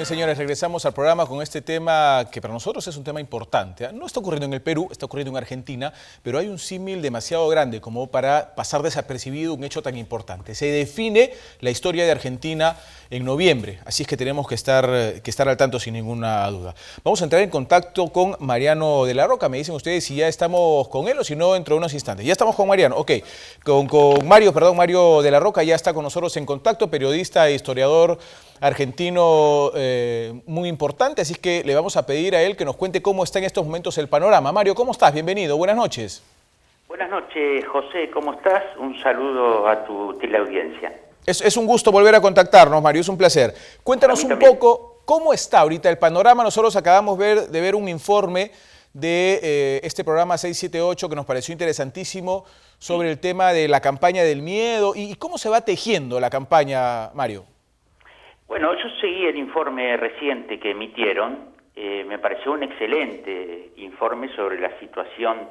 Muy bien, señores, regresamos al programa con este tema que para nosotros es un tema importante. No está ocurriendo en el Perú, está ocurriendo en Argentina, pero hay un símil demasiado grande como para pasar desapercibido un hecho tan importante. Se define la historia de Argentina en noviembre, así es que tenemos que estar al tanto sin ninguna duda. Vamos a entrar en contacto con Mariano de la Roca. Me dicen ustedes si ya estamos con él o si no dentro de unos instantes. Ya estamos con Mariano, ok. Con Mario de la Roca ya está con nosotros en contacto, periodista e historiador argentino muy importante, así que le vamos a pedir a él que nos cuente cómo está en estos momentos el panorama. Mario, ¿cómo estás? Bienvenido, buenas noches. Buenas noches, José, ¿cómo estás? Un saludo a tu teleaudiencia. Es un gusto volver a contactarnos, Mario, es un placer. Cuéntanos un poco cómo está ahorita el panorama. Nosotros acabamos de ver un informe de este programa 678 que nos pareció interesantísimo sobre el tema de la campaña del miedo y cómo se va tejiendo la campaña, Mario. Bueno, yo seguí el informe reciente que emitieron, me pareció un excelente informe sobre la situación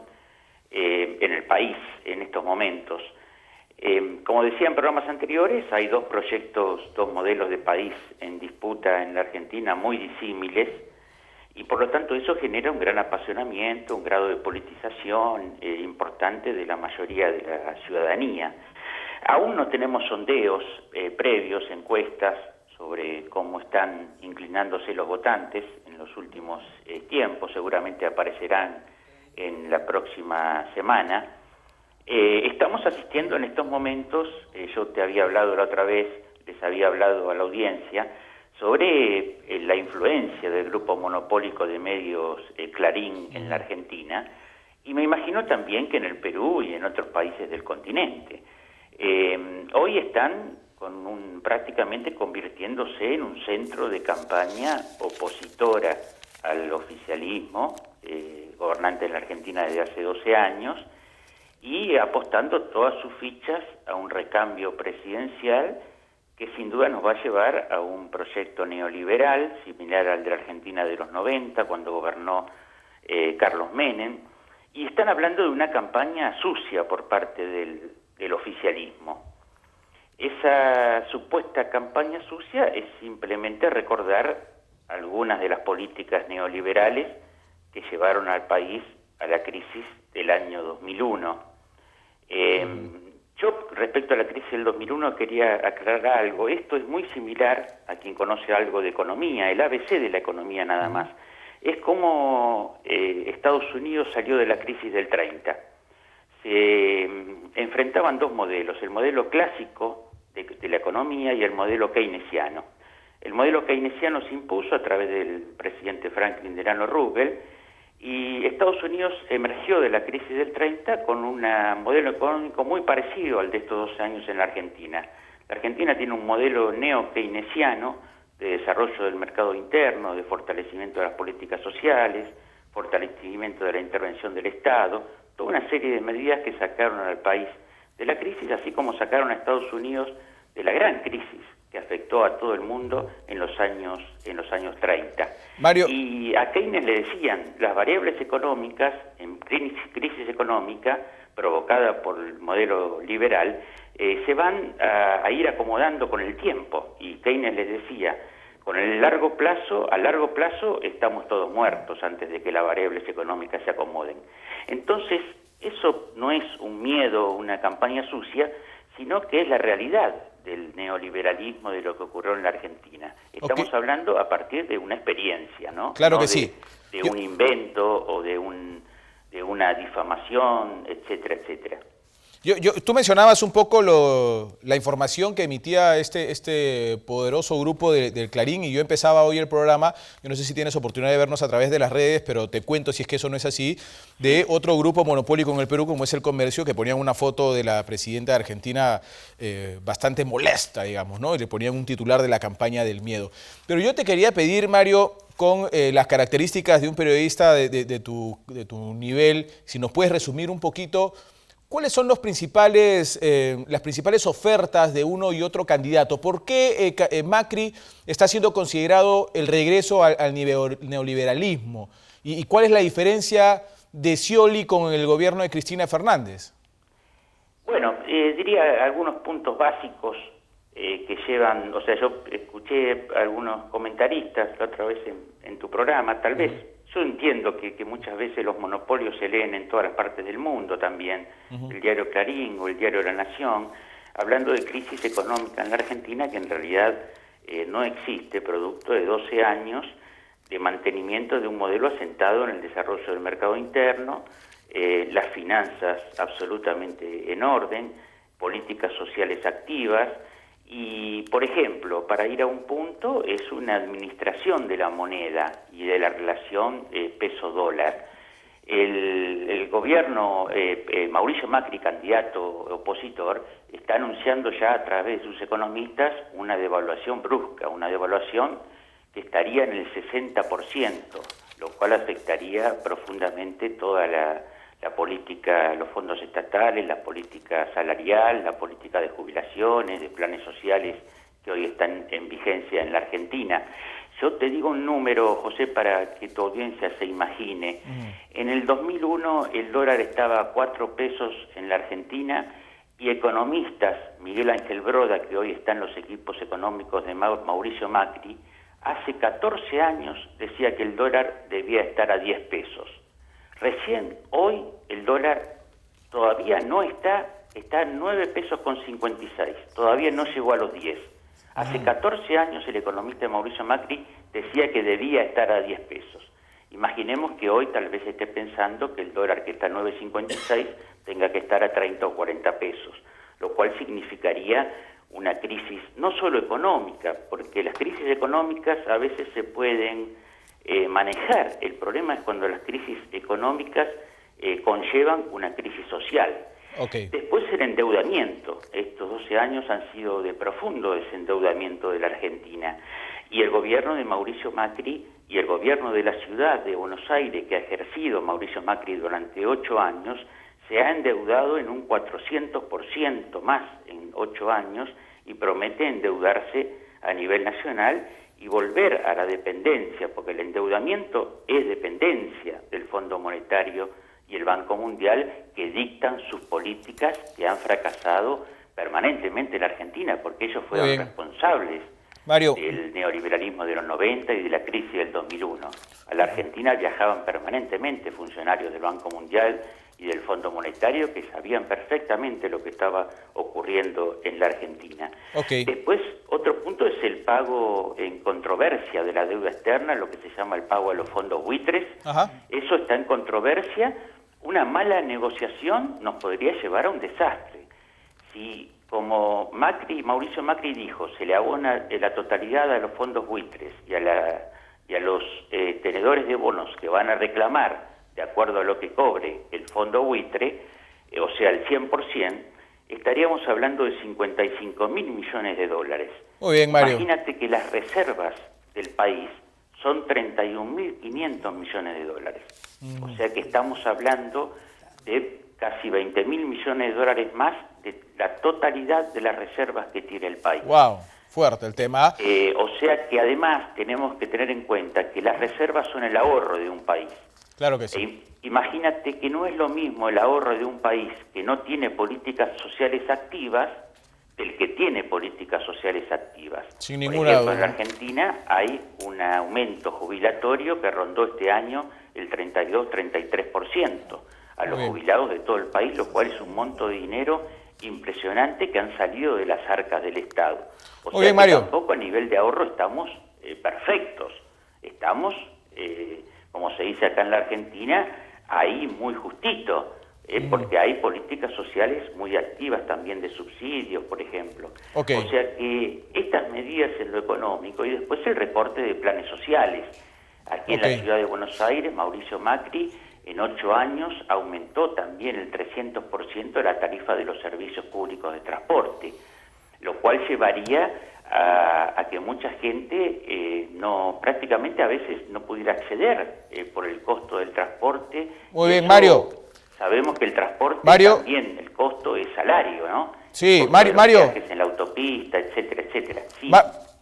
en el país en estos momentos. Como decía en programas anteriores, hay dos proyectos, dos modelos de país en disputa en la Argentina muy disímiles y por lo tanto eso genera un gran apasionamiento, un grado de politización importante de la mayoría de la ciudadanía. Aún no tenemos sondeos previos, encuestas, sobre cómo están inclinándose los votantes en los últimos tiempos, seguramente aparecerán en la próxima semana. Estamos asistiendo en estos momentos, yo te había hablado la otra vez, les había hablado a la audiencia, sobre la influencia del grupo monopólico de medios Clarín en la Argentina, y me imagino también que en el Perú y en otros países del continente. Hoy están prácticamente convirtiéndose en un centro de campaña opositora al oficialismo, gobernante en la Argentina desde hace 12 años, y apostando todas sus fichas a un recambio presidencial que sin duda nos va a llevar a un proyecto neoliberal, similar al de la Argentina de los 90, cuando gobernó Carlos Menem, y están hablando de una campaña sucia por parte del oficialismo. Esa supuesta campaña sucia es simplemente recordar algunas de las políticas neoliberales que llevaron al país a la crisis del año 2001. Yo, respecto a la crisis del 2001, quería aclarar algo. Esto es muy similar a quien conoce algo de economía, el ABC de la economía nada más. Es como Estados Unidos salió de la crisis del 30. Se enfrentaban dos modelos, el modelo clásico de la economía y el modelo keynesiano. El modelo keynesiano se impuso a través del presidente Franklin Delano Roosevelt y Estados Unidos emergió de la crisis del 30 con un modelo económico muy parecido al de estos 12 años en la Argentina. La Argentina tiene un modelo neo-keynesiano de desarrollo del mercado interno, de fortalecimiento de las políticas sociales, fortalecimiento de la intervención del Estado, toda una serie de medidas que sacaron al país de la crisis, así como sacaron a Estados Unidos de la gran crisis que afectó a todo el mundo en los años 30. Mario. Y a Keynes le decían, las variables económicas, en crisis económica provocada por el modelo liberal, se van a ir acomodando con el tiempo. Y Keynes les decía, a largo plazo estamos todos muertos antes de que las variables económicas se acomoden. Entonces, eso no es un miedo, una campaña sucia, sino que es la realidad del neoliberalismo, de lo que ocurrió en la Argentina. Estamos hablando a partir de una experiencia, ¿no? Claro no que sí. De un invento o de una difamación, etcétera, etcétera. Tú mencionabas un poco la información que emitía este poderoso grupo del Clarín y yo empezaba hoy el programa, yo no sé si tienes oportunidad de vernos a través de las redes, pero te cuento si es que eso no es así, de otro grupo monopólico en el Perú como es El Comercio, que ponían una foto de la presidenta de Argentina bastante molesta, digamos, ¿no? Y le ponían un titular de la campaña del miedo. Pero yo te quería pedir, Mario, con las características de un periodista de tu nivel, si nos puedes resumir un poquito. ¿Cuáles son las principales ofertas de uno y otro candidato? ¿Por qué Macri está siendo considerado el regreso al neoliberalismo? ¿Y cuál es la diferencia de Scioli con el gobierno de Cristina Fernández? Bueno, diría algunos puntos básicos que llevan, o sea, yo escuché a algunos comentaristas la otra vez en tu programa, tal vez, yo entiendo que muchas veces los monopolios se leen en todas las partes del mundo también, el diario Clarín o el diario La Nación, hablando de crisis económica en la Argentina que en realidad no existe, producto de 12 años de mantenimiento de un modelo asentado en el desarrollo del mercado interno, las finanzas absolutamente en orden, políticas sociales activas y, por ejemplo, para ir a un punto, es una administración de la moneda y de la relación peso-dólar. El gobierno, Mauricio Macri, candidato opositor, está anunciando ya a través de sus economistas una devaluación brusca, una devaluación que estaría en el 60%, lo cual afectaría profundamente toda la política, los fondos estatales, la política salarial, la política de jubilaciones, de planes sociales que hoy están en vigencia en la Argentina. Yo te digo un número, José, para que tu audiencia se imagine. En el 2001 el dólar estaba a 4 pesos en la Argentina y economistas, Miguel Ángel Broda, que hoy está en los equipos económicos de Mauricio Macri, hace 14 años decía que el dólar debía estar a 10 pesos. Recién hoy el dólar todavía no está a 9 pesos con 56, todavía no llegó a los 10. Hace 14 años el economista Mauricio Macri decía que debía estar a 10 pesos. Imaginemos que hoy tal vez esté pensando que el dólar que está a 9.56 tenga que estar a 30 o 40 pesos, lo cual significaría una crisis no solo económica, porque las crisis económicas a veces se pueden manejar. El problema es cuando las crisis económicas conllevan una crisis social. Okay. Después el endeudamiento. Estos 12 años han sido de profundo desendeudamiento de la Argentina. Y el gobierno de Mauricio Macri y el gobierno de la ciudad de Buenos Aires, que ha ejercido Mauricio Macri durante 8 años, se ha endeudado en un 400% más en 8 años y promete endeudarse a nivel nacional y volver a la dependencia, porque el endeudamiento es dependencia del Fondo Monetario y el Banco Mundial, que dictan sus políticas que han fracasado permanentemente en la Argentina, porque ellos fueron responsables Mario, del neoliberalismo de los 90 y de la crisis del 2001. A la Argentina viajaban permanentemente funcionarios del Banco Mundial y del Fondo Monetario que sabían perfectamente lo que estaba ocurriendo en la Argentina. Okay. Después, otro punto es el pago en controversia de la deuda externa, lo que se llama el pago a los fondos buitres. Ajá. Eso está en controversia. Una mala negociación nos podría llevar a un desastre. Si, como Mauricio Macri dijo, se le abona la totalidad a los fondos buitres y a los tenedores de bonos que van a reclamar de acuerdo a lo que cobre el fondo buitre, o sea, el 100%, estaríamos hablando de 55.000 millones de dólares. Muy bien, Mario. Imagínate que las reservas del país son 31.500 millones de dólares. O sea que estamos hablando de casi 20.000 millones de dólares más de la totalidad de las reservas que tiene el país. Wow, fuerte el tema. O sea que además tenemos que tener en cuenta que las reservas son el ahorro de un país. Claro que sí. Imagínate que no es lo mismo el ahorro de un país que no tiene políticas sociales activas del que tiene políticas sociales activas. Sin Por ninguna ejemplo, duda. en la Argentina hay un aumento jubilatorio que rondó este año el 32-33% a los jubilados de todo el país, lo cual es un monto de dinero impresionante que han salido de las arcas del Estado. O sea que Mario. tampoco a nivel de ahorro estamos perfectos. Estamos, como se dice acá en la Argentina, ahí muy justito, porque hay políticas sociales muy activas también de subsidios, por ejemplo. Okay. O sea que estas medidas en lo económico y después el recorte de planes sociales. Aquí en la ciudad de Buenos Aires, Mauricio Macri, en 8 años aumentó también el 300% la tarifa de los servicios públicos de transporte, lo cual llevaría a que mucha gente prácticamente a veces no pudiera acceder por el costo del transporte. Muy bien, Mario. Sabemos que el transporte también, el costo es salario, ¿no? Sí, Mario. En la autopista, etcétera, etcétera. Sí.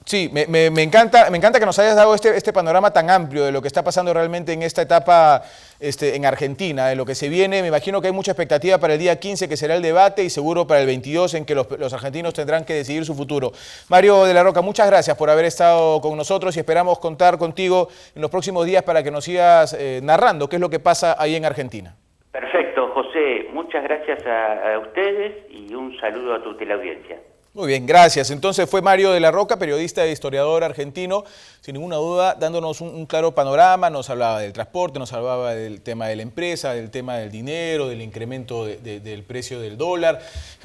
Sí, me encanta que nos hayas dado este panorama tan amplio de lo que está pasando realmente en esta etapa en Argentina, de lo que se viene. Me imagino que hay mucha expectativa para el día 15, que será el debate, y seguro para el 22, en que los argentinos tendrán que decidir su futuro. Mario de la Roca, muchas gracias por haber estado con nosotros y esperamos contar contigo en los próximos días para que nos sigas narrando qué es lo que pasa ahí en Argentina. Perfecto, José. Muchas gracias a ustedes y un saludo a tu teleaudiencia. Muy bien, gracias. Entonces fue Mario de la Roca, periodista e historiador argentino, sin ninguna duda, dándonos un claro panorama. Nos hablaba del transporte, nos hablaba del tema de la empresa, del tema del dinero, del incremento del precio del dólar,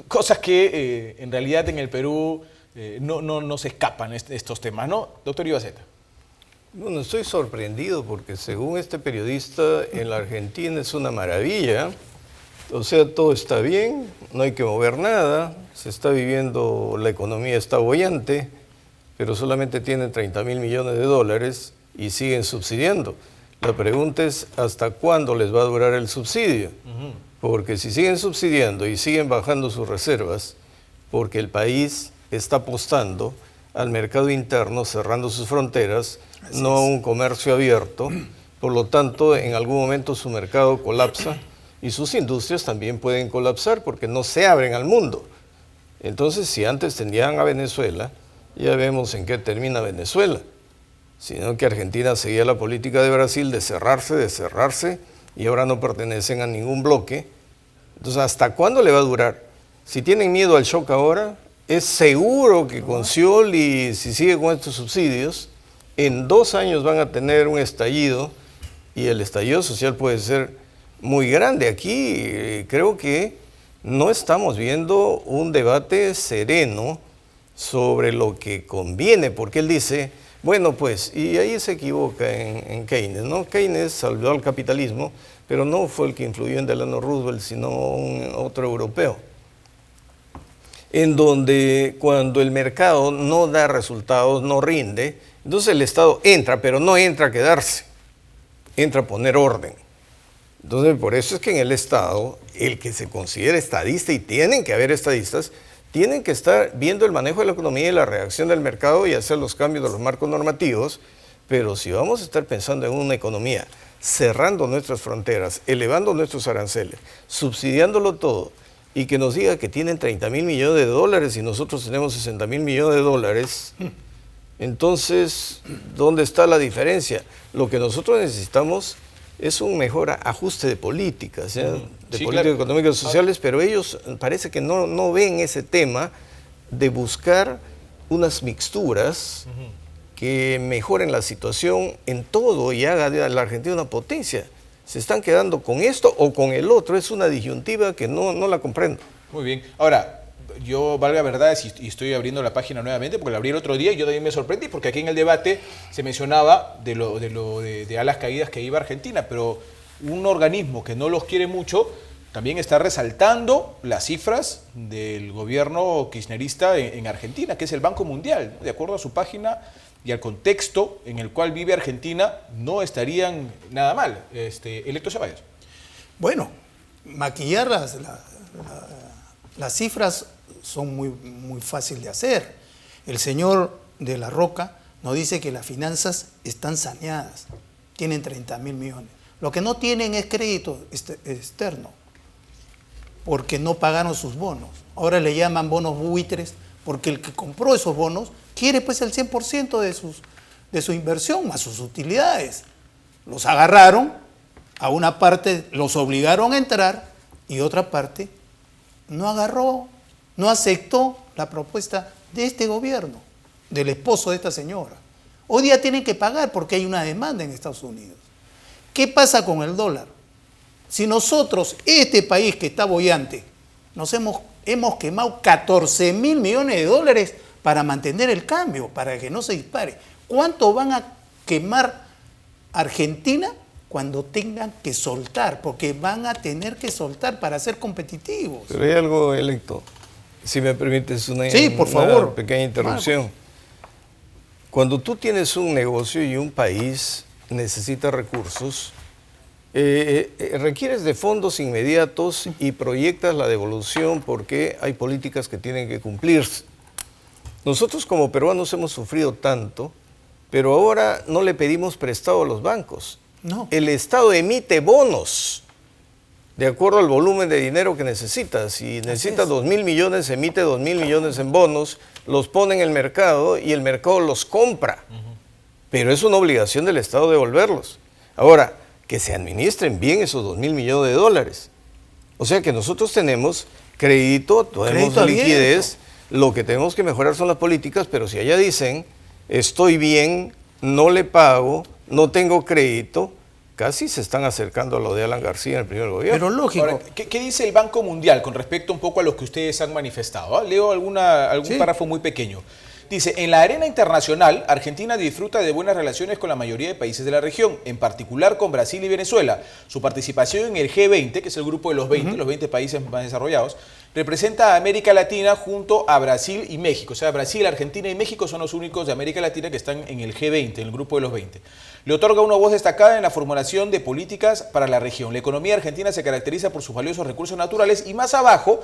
cosas que en realidad en el Perú no se escapan estos temas, ¿no? Doctor Ibaceta. Bueno, estoy sorprendido porque según este periodista en la Argentina es una maravilla. O sea, todo está bien, no hay que mover nada, se está viviendo, la economía está boyante, pero solamente tienen 30.000 millones de dólares y siguen subsidiando. La pregunta es, ¿hasta cuándo les va a durar el subsidio? Porque si siguen subsidiando y siguen bajando sus reservas, porque el país está apostando al mercado interno, cerrando sus fronteras, no a un comercio abierto, por lo tanto, en algún momento su mercado colapsa, y sus industrias también pueden colapsar porque no se abren al mundo. Entonces, si antes tenían a Venezuela, ya vemos en qué termina Venezuela. Sino que Argentina seguía la política de Brasil de cerrarse, y ahora no pertenecen a ningún bloque. Entonces, ¿hasta cuándo le va a durar? Si tienen miedo al shock ahora, es seguro que con Scioli, si sigue con estos subsidios, en 2 años van a tener un estallido, y el estallido social puede ser muy grande. Aquí creo que no estamos viendo un debate sereno sobre lo que conviene, porque él dice, bueno pues, y ahí se equivoca en Keynes, ¿no? Keynes salvó al capitalismo, pero no fue el que influyó en Delano Roosevelt, sino otro europeo, en donde cuando el mercado no da resultados, no rinde, entonces el Estado entra, pero no entra a quedarse, entra a poner orden. Entonces, por eso es que en el Estado, el que se considera estadista, y tienen que haber estadistas, tienen que estar viendo el manejo de la economía y la reacción del mercado y hacer los cambios de los marcos normativos, pero si vamos a estar pensando en una economía cerrando nuestras fronteras, elevando nuestros aranceles, subsidiándolo todo, y que nos diga que tienen 30.000 millones de dólares y nosotros tenemos 60.000 millones de dólares, entonces, ¿dónde está la diferencia? Lo que nosotros necesitamos es un mejor ajuste de políticas, de políticas claro, económicas y sociales, pero ellos parece que no ven ese tema de buscar unas mixturas que mejoren la situación en todo y haga de la Argentina una potencia. Se están quedando con esto o con el otro, es una disyuntiva que no la comprendo. Muy bien. Ahora, yo, valga verdad, y estoy abriendo la página nuevamente, porque la abrí el otro día y yo también me sorprendí, porque aquí en el debate se mencionaba de alas caídas que iba a Argentina, pero un organismo que no los quiere mucho también está resaltando las cifras del gobierno kirchnerista en Argentina, que es el Banco Mundial. De acuerdo a su página y al contexto en el cual vive Argentina, no estarían nada mal. Electo Ceballos. Bueno, maquillar las cifras son muy fácil de hacer. El señor de la Roca nos dice que las finanzas están saneadas, tienen 30.000 millones. Lo que no tienen es crédito externo, porque no pagaron sus bonos. Ahora le llaman bonos buitres, porque el que compró esos bonos quiere pues el 100% de su inversión, más sus utilidades. Los agarraron, a una parte los obligaron a entrar y otra parte no agarró, no aceptó la propuesta de este gobierno, del esposo de esta señora. Hoy día tienen que pagar porque hay una demanda en Estados Unidos. ¿Qué pasa con el dólar? Si nosotros, este país que está boyante, nos hemos quemado 14.000 millones de dólares para mantener el cambio, para que no se dispare. ¿Cuánto van a quemar Argentina cuando tengan que soltar? Porque van a tener que soltar para ser competitivos. Pero hay algo, Electo, si me permites una pequeña interrupción. Cuando tú tienes un negocio y un país necesita recursos, requieres de fondos inmediatos y proyectas la devolución porque hay políticas que tienen que cumplirse. nosotros como peruanos hemos sufrido tanto, pero ahora no le pedimos prestado a los bancos. No. El Estado emite bonos de acuerdo al volumen de dinero que necesita. Si necesita 2.000 millones, emite 2.000 millones en bonos, los pone en el mercado y el mercado los compra. Pero es una obligación del Estado devolverlos. Ahora, que se administren bien esos 2.000 millones de dólares. O sea que nosotros tenemos crédito, tenemos liquidez, lo que tenemos que mejorar son las políticas, pero si allá dicen, estoy bien, no le pago, no tengo crédito, casi se están acercando a lo de Alan García en el primer gobierno. Pero lógico. Ahora, ¿qué dice el Banco Mundial con respecto un poco a lo que ustedes han manifestado? Leo algún párrafo muy pequeño. Dice, en la arena internacional, Argentina disfruta de buenas relaciones con la mayoría de países de la región, en particular con Brasil y Venezuela. Su participación en el G20, que es el grupo de los 20, los 20 países más desarrollados, representa a América Latina junto a Brasil y México. O sea, Brasil, Argentina y México son los únicos de América Latina que están en el G20, en el grupo de los 20. Le otorga una voz destacada en la formulación de políticas para la región. La economía argentina se caracteriza por sus valiosos recursos naturales y más abajo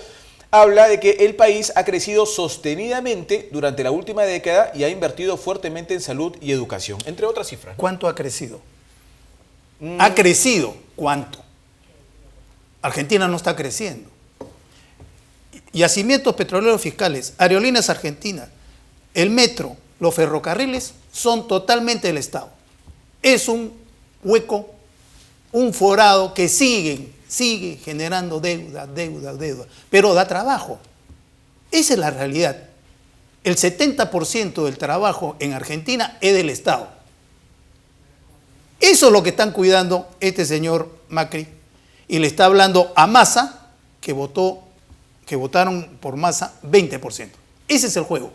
habla de que el país ha crecido sostenidamente durante la última década y ha invertido fuertemente en salud y educación, entre otras cifras. ¿Cuánto ha crecido? ¿Ha crecido? ¿Cuánto? Argentina no está creciendo. Yacimientos petroleros fiscales, aerolíneas argentinas, el metro, los ferrocarriles son totalmente del Estado. Es un hueco, un forado que sigue generando deuda, pero da trabajo. Esa es la realidad. El 70% del trabajo en Argentina es del Estado. Eso es lo que están cuidando este señor Macri, y le está hablando a Massa, que votaron por Massa 20%. Ese es el juego.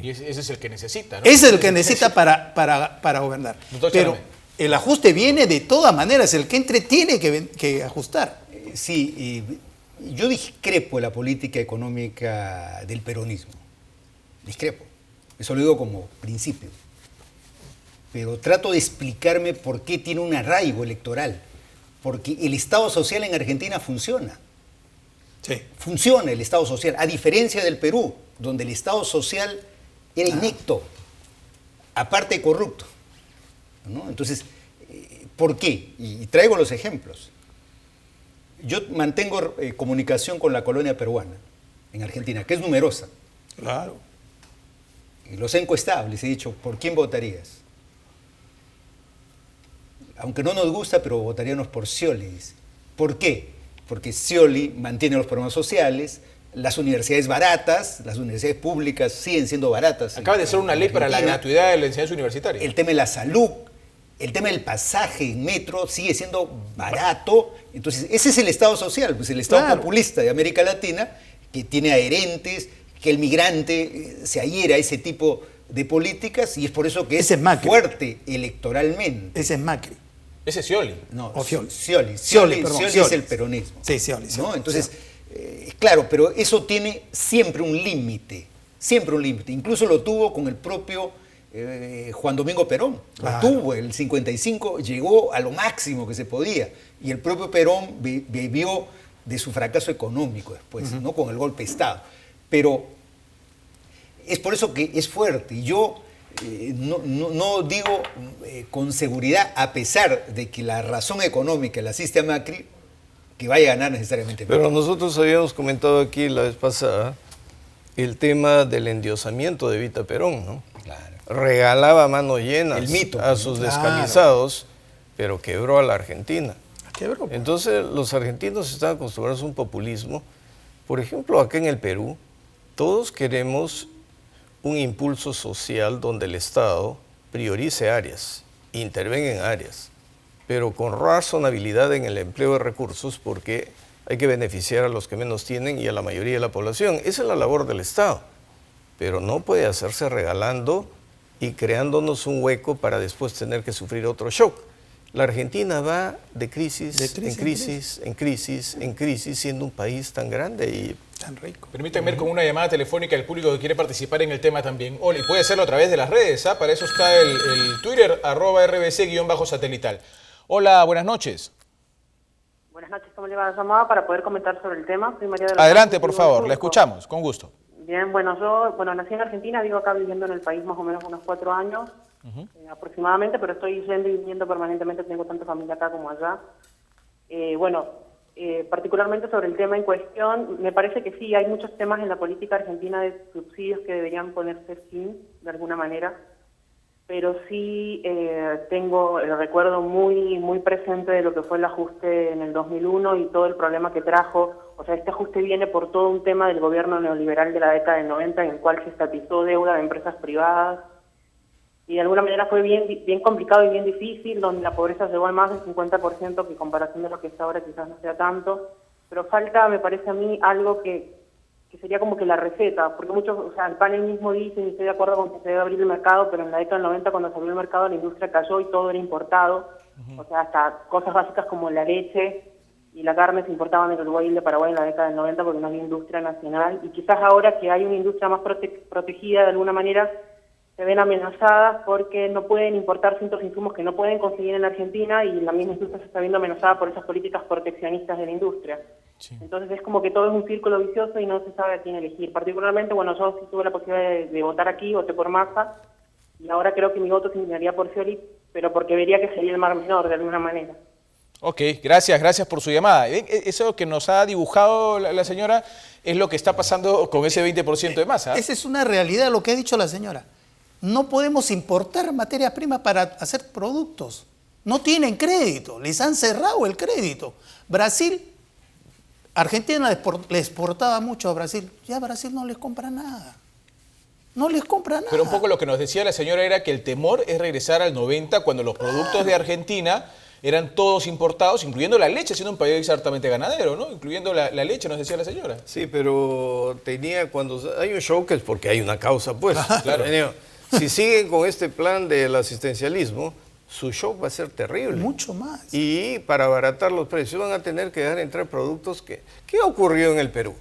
Y ese es el que necesita, ¿no? Ese es el que necesita para gobernar. Pero el ajuste viene de todas maneras, el que entre tiene que ajustar. Sí, yo discrepo de la política económica del peronismo. Discrepo. Eso lo digo como principio. Pero trato de explicarme por qué tiene un arraigo electoral. Porque el Estado social en Argentina funciona. Sí. Funciona el Estado social, a diferencia del Perú, donde el Estado social era inecto, aparte de corrupto, ¿no? Entonces, ¿por qué? Y traigo los ejemplos. Yo mantengo comunicación con la colonia peruana en Argentina, que es numerosa. Claro. Y los he encuestado, les he dicho, ¿por quién votarías? Aunque no nos gusta, pero votaríamos por Scioli. ¿Por qué? Porque Scioli mantiene los programas sociales, las universidades baratas, las universidades públicas siguen siendo baratas. Acaba de ser una ley para la gratuidad de la enseñanza universitaria. El tema de la salud, el tema del pasaje en metro sigue siendo barato. Entonces, ese es el Estado social, pues el Estado populista de América Latina, que tiene adherentes, que el migrante se adhiera a ese tipo de políticas, y es por eso que es fuerte electoralmente. Ese es Macri. Ese es Scioli. No, Scioli. Scioli es el peronismo. Sí, Scioli. ¿No? Entonces, claro, pero eso tiene siempre un límite, siempre un límite. Incluso lo tuvo con el propio Juan Domingo Perón. Lo tuvo, el 55 llegó a lo máximo que se podía. Y el propio Perón vivió de su fracaso económico después, ¿no? Con el golpe de Estado. Pero es por eso que es fuerte. Y yo no digo con seguridad, a pesar de que la razón económica la asiste a Macri, que vaya a ganar necesariamente Macri. Pero nosotros habíamos comentado aquí la vez pasada el tema del endiosamiento de Evita Perón, ¿no? Claro. Regalaba manos llenas El mito, a sus descamisados, pero quebró a la Argentina. Quebró. Entonces los argentinos están acostumbrados a un populismo. Por ejemplo, acá en el Perú, todos queremos un impulso social donde el Estado priorice áreas, intervenga en áreas, pero con razonabilidad en el empleo de recursos, porque hay que beneficiar a los que menos tienen y a la mayoría de la población. Esa es la labor del Estado, pero no puede hacerse regalando y creándonos un hueco para después tener que sufrir otro shock. La Argentina va de crisis en crisis, siendo un país tan grande y tan rico. Permítanme ir con una llamada telefónica del público que quiere participar en el tema también. Oli, puede hacerlo a través de las redes, ¿ah? Para eso está el Twitter, @rbc_satelital. Hola, buenas noches. Buenas noches, ¿cómo le va? Llamada para poder comentar sobre el tema. Soy María de los Adelante, Ángeles, por favor, la escuchamos, con gusto. Bien, bueno, yo nací en Argentina, vivo acá viviendo en el país más o menos unos 4 años aproximadamente, pero estoy yendo y viniendo permanentemente, tengo tanto familia acá como allá. Particularmente sobre el tema en cuestión, me parece que sí, hay muchos temas en la política argentina de subsidios que deberían ponerse fin de alguna manera, pero sí tengo el recuerdo muy presente de lo que fue el ajuste en el 2001 y todo el problema que trajo. O sea, este ajuste viene por todo un tema del gobierno neoliberal de la década del 90 en el cual se estatizó deuda de empresas privadas y de alguna manera fue bien complicado y bien difícil, donde la pobreza llegó a más del 50%, que en comparación de lo que está ahora quizás no sea tanto, pero falta, me parece a mí, algo que sería como que la receta, porque muchos, o sea, el panel mismo dice, y estoy de acuerdo con que se debe abrir el mercado, pero en la década del 90 cuando se abrió el mercado la industria cayó y todo era importado, o sea, hasta cosas básicas como la leche y la carne se importaban del Uruguay y de Paraguay en la década del 90 porque no había industria nacional, y quizás ahora que hay una industria más protegida de alguna manera, se ven amenazadas porque no pueden importar ciertos insumos que no pueden conseguir en Argentina y la misma industria se está viendo amenazada por esas políticas proteccionistas de la industria. Sí. Entonces es como que todo es un círculo vicioso y no se sabe a quién elegir. Particularmente, yo sí tuve la posibilidad de votar aquí, voté por Massa y ahora creo que mi voto se inclinaría por Scioli, pero porque vería que sería el mar menor de alguna manera. Ok, gracias por su llamada. Eso que nos ha dibujado la señora es lo que está pasando con ese 20% de Massa. Esa es una realidad, lo que ha dicho la señora. No podemos importar materias primas para hacer productos. No tienen crédito, les han cerrado el crédito. Argentina le exportaba mucho a Brasil, ya Brasil no les compra nada. No les compra nada. Pero un poco lo que nos decía la señora era que el temor es regresar al 90 cuando los productos de Argentina eran todos importados, incluyendo la leche, siendo un país altamente ganadero, ¿no? Incluyendo la leche, nos decía la señora. Sí, pero cuando hay un show que es porque hay una causa, pues. Claro. Si siguen con este plan del asistencialismo, su shock va a ser terrible. Mucho más. Y para abaratar los precios van a tener que dejar entrar productos que... ¿Qué ha ocurrido en el Perú?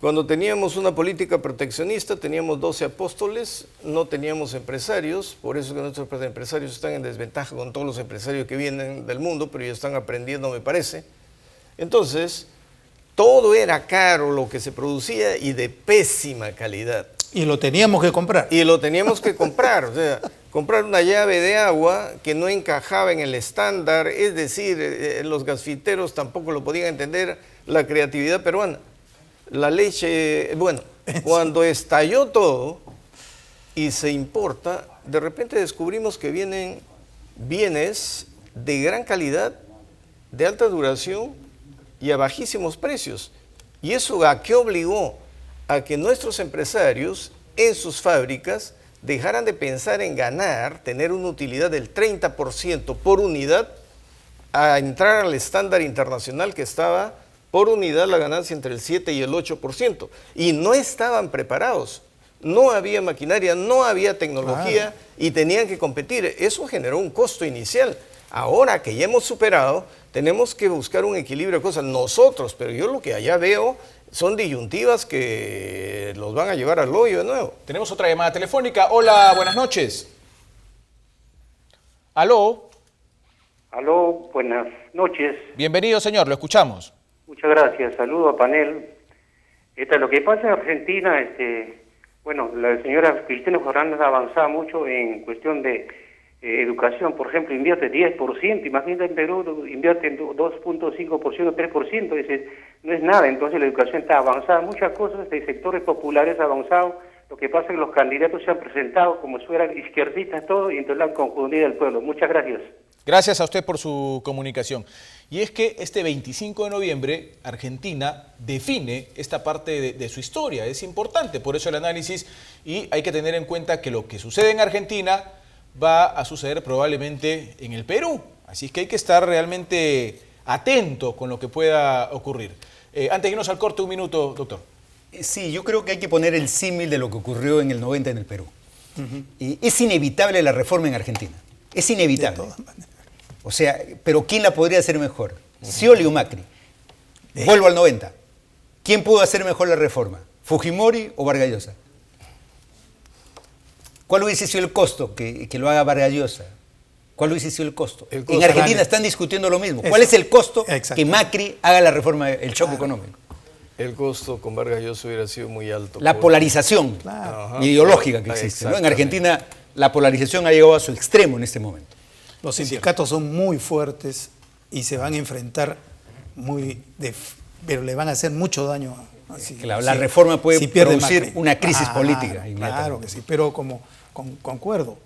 Cuando teníamos una política proteccionista, teníamos 12 apóstoles, no teníamos empresarios, por eso que nuestros empresarios están en desventaja con todos los empresarios que vienen del mundo, pero ya están aprendiendo, me parece. Entonces, todo era caro lo que se producía y de pésima calidad. Y lo teníamos que comprar. O sea, comprar una llave de agua que no encajaba en el estándar, es decir, los gasfiteros tampoco lo podían entender, la creatividad peruana. La leche, cuando estalló todo y se importa, de repente descubrimos que vienen bienes de gran calidad, de alta duración y a bajísimos precios. ¿Y eso a qué obligó? A que nuestros empresarios en sus fábricas dejaran de pensar en tener una utilidad del 30% por unidad, a entrar al estándar internacional que estaba por unidad la ganancia entre el 7 y el 8%. Y no estaban preparados, no había maquinaria, no había tecnología y tenían que competir. Eso generó un costo inicial. Ahora que ya hemos superado, tenemos que buscar un equilibrio de cosas nosotros, pero yo lo que allá veo son disyuntivas que los van a llevar al hoyo de nuevo. Tenemos otra llamada telefónica. Hola, buenas noches. ¿Aló? Aló, buenas noches. Bienvenido, señor, lo escuchamos. Muchas gracias. Saludo a panel. Lo que pasa en Argentina, la señora Cristina Fernández ha avanzado mucho en cuestión de educación. Por ejemplo, invierte 10%, imagínate en Perú, invierte 2.5%, 3%, no es nada. Entonces la educación está avanzada, muchas cosas de sectores populares ha avanzado. Lo que pasa es que los candidatos se han presentado como si fueran izquierdistas todo y entonces la han confundido al pueblo. Muchas gracias. Gracias a usted por su comunicación. Y es que este 25 de noviembre Argentina define esta parte de su historia. Es importante, por eso el análisis, y hay que tener en cuenta que lo que sucede en Argentina va a suceder probablemente en el Perú. Así es que hay que estar realmente atento con lo que pueda ocurrir. Antes de irnos al corte, un minuto, doctor. Sí, yo creo que hay que poner el símil de lo que ocurrió en el 90 en el Perú. Y es inevitable la reforma en Argentina. Es inevitable. O sea, pero ¿quién la podría hacer mejor? ¿Scioli o Macri? Vuelvo al 90. ¿Quién pudo hacer mejor la reforma? ¿Fujimori o Vargas Llosa? ¿Cuál hubiese sido el costo que lo haga Vargas Llosa? ¿Cuál hubiese sido el costo? En Argentina están discutiendo lo mismo. ¿Cuál es el costo que Macri haga la reforma, el choque económico? el costo con Vargas Llosa hubiera sido muy alto. La polarización Claro. ideológica que existe, ¿no? En Exactamente. Argentina la polarización ha llegado a su extremo en este momento. Los sindicatos son muy fuertes y se van a enfrentar pero le van a hacer mucho daño. Que la reforma puede pierde producir Macri. una crisis política Claro inmediatamente. que sí, pero concuerdo,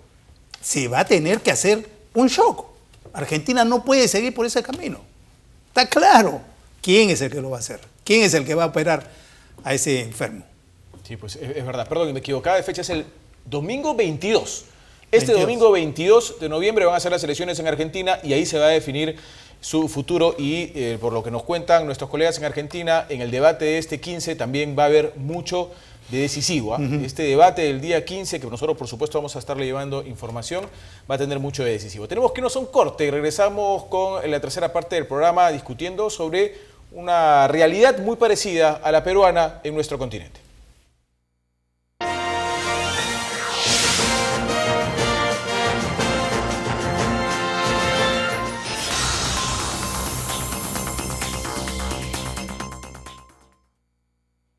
se va a tener que hacer un shock. Argentina no puede seguir por ese camino. Está claro. ¿Quién es el que lo va a hacer? ¿Quién es el que va a operar a ese enfermo? Sí, pues es verdad. Perdón, me equivocaba de fecha. Es el domingo 22. Este 22. domingo 22 de noviembre van a ser las elecciones en Argentina y ahí se va a definir su futuro y por lo que nos cuentan nuestros colegas en Argentina, en el debate de este 15 también va a haber mucho de decisivo. Este debate del día 15, que nosotros por supuesto vamos a estarle llevando información, va a tener mucho de decisivo. Tenemos que irnos a un corte y regresamos con la tercera parte del programa discutiendo sobre una realidad muy parecida a la peruana en nuestro continente.